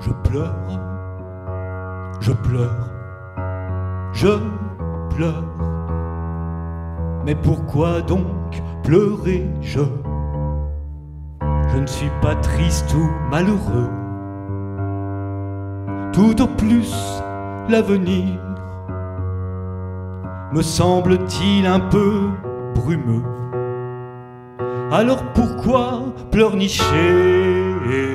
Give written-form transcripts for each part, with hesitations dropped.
Je pleure, je pleure, je pleure. Mais pourquoi donc pleurais-je? Je ne suis pas triste ou malheureux. Tout au plus, l'avenir me semble-t-il un peu brumeux. Alors pourquoi pleurnicher-je?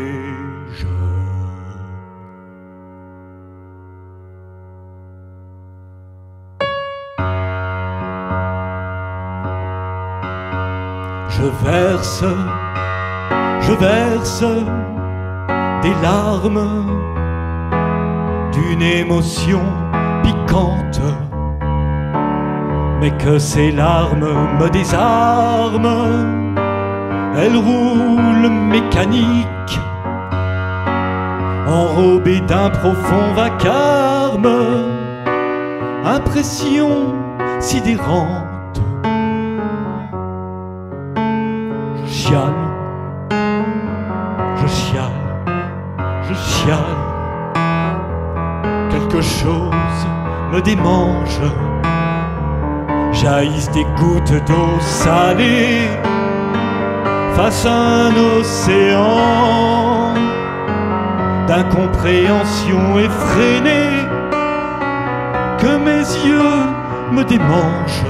Je verse des larmes d'une émotion piquante, mais que ces larmes me désarment. Elles roulent mécaniques, enrobées d'un profond vacarme, impression sidérante. Je chiale, quelque chose me démange. Jaillissent des gouttes d'eau salée face à un océan d'incompréhension effrénée que mes yeux me démangent.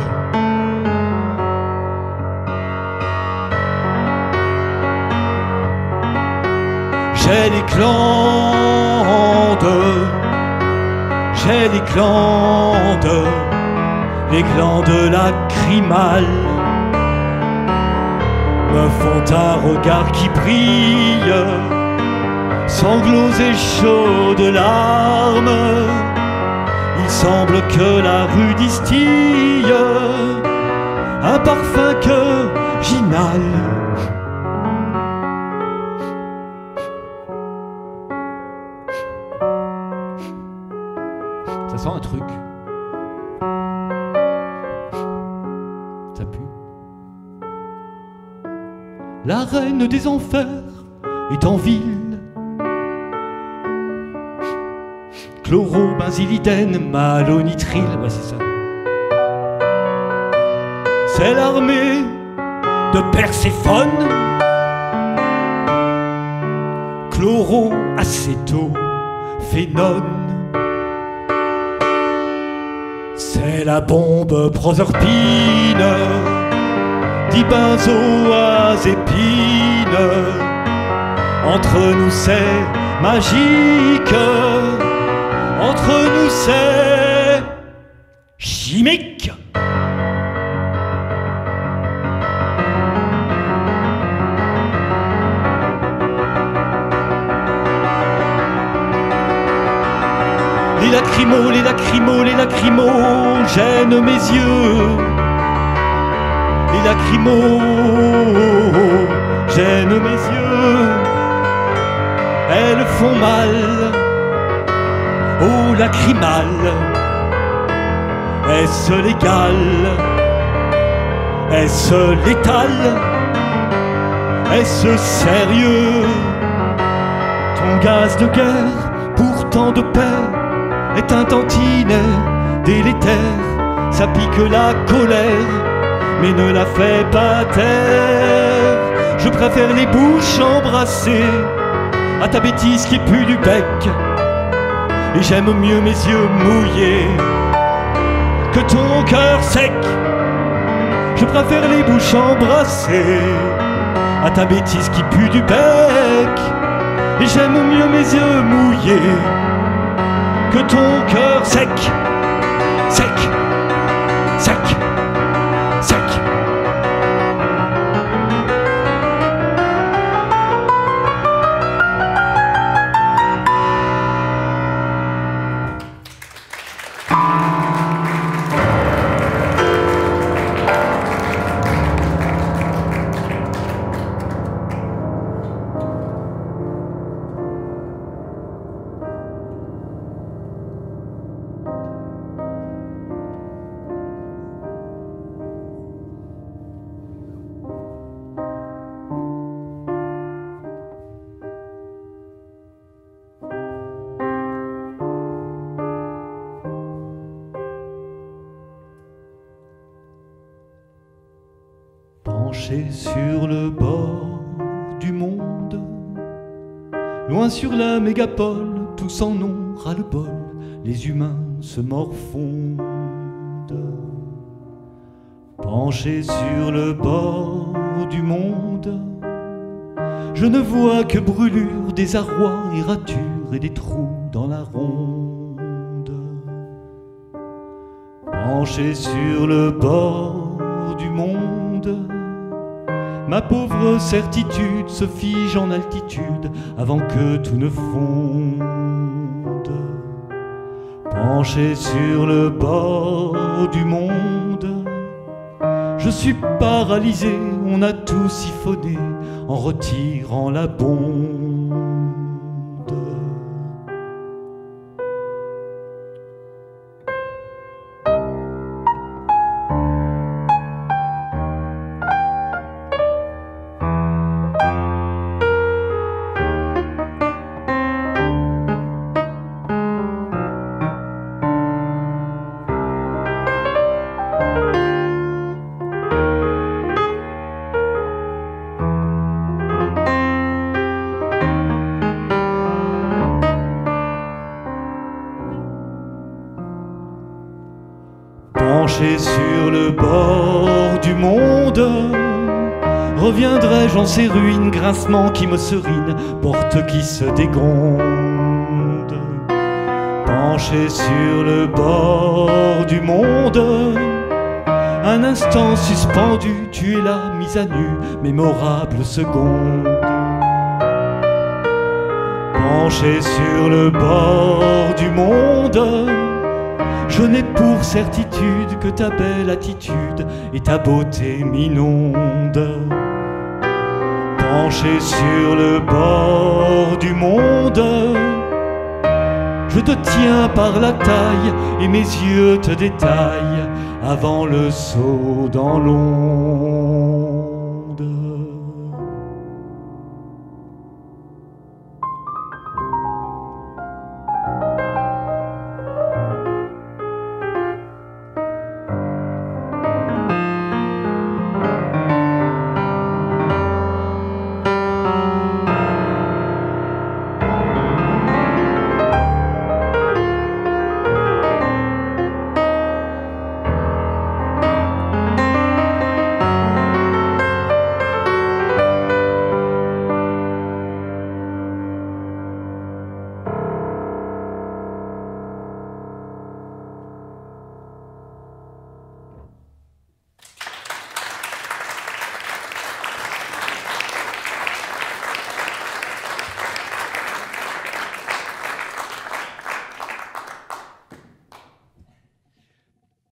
J'ai les glandes lacrymales me font un regard qui brille, sanglots et chaudes larmes. Il semble que la rue distille un parfum que j'inhale. Ça sent un truc. Ça pue. La reine des enfers est en ville. Chlorobenzylidène, malonitrile, ouais c'est ça. C'est l'armée de Perséphone. Chloroacétophénone. C'est la bombe proserpine, dibenzoazépine. Entre nous c'est magique, entre nous c'est chimique. Les lacrymos gênent mes yeux. Les lacrymos gênent mes yeux. Elles font mal aux lacrymales. Est-ce légal? Est-ce létal? Est-ce sérieux? Ton gaz de guerre, pourtant de paix, est un tantinet délétère. Ça pique la colère, mais ne la fait pas taire. Je préfère les bouches embrassées à ta bêtise qui pue du bec. Et j'aime mieux mes yeux mouillés que ton cœur sec. Je préfère les bouches embrassées à ta bêtise qui pue du bec. Et j'aime mieux mes yeux mouillés que ton cœur sec, sec, sec, sec. penché sur le bord du monde, loin sur la mégapole, tous en ont ras-le-bol, les humains se morfondent. Penché sur le bord du monde, je ne vois que brûlures, désarroi et ratures et des trous dans la ronde. Penché sur le bord du monde, ma pauvre certitude se fige en altitude avant que tout ne fonde. Penché sur le bord du monde, je suis paralysé, on a tout siphonné en retirant la bombe. Penché sur le bord du monde, reviendrai-je en ces ruines, grincement qui me serine, porte qui se dégronde. Penché sur le bord du monde, un instant suspendu, tu es là, mise à nu, mémorable seconde. Penché sur le bord du monde, je n'ai pour certitude que ta belle attitude et ta beauté m'inonde. Penché sur le bord du monde, je te tiens par la taille et mes yeux te détaillent avant le saut dans l'ombre.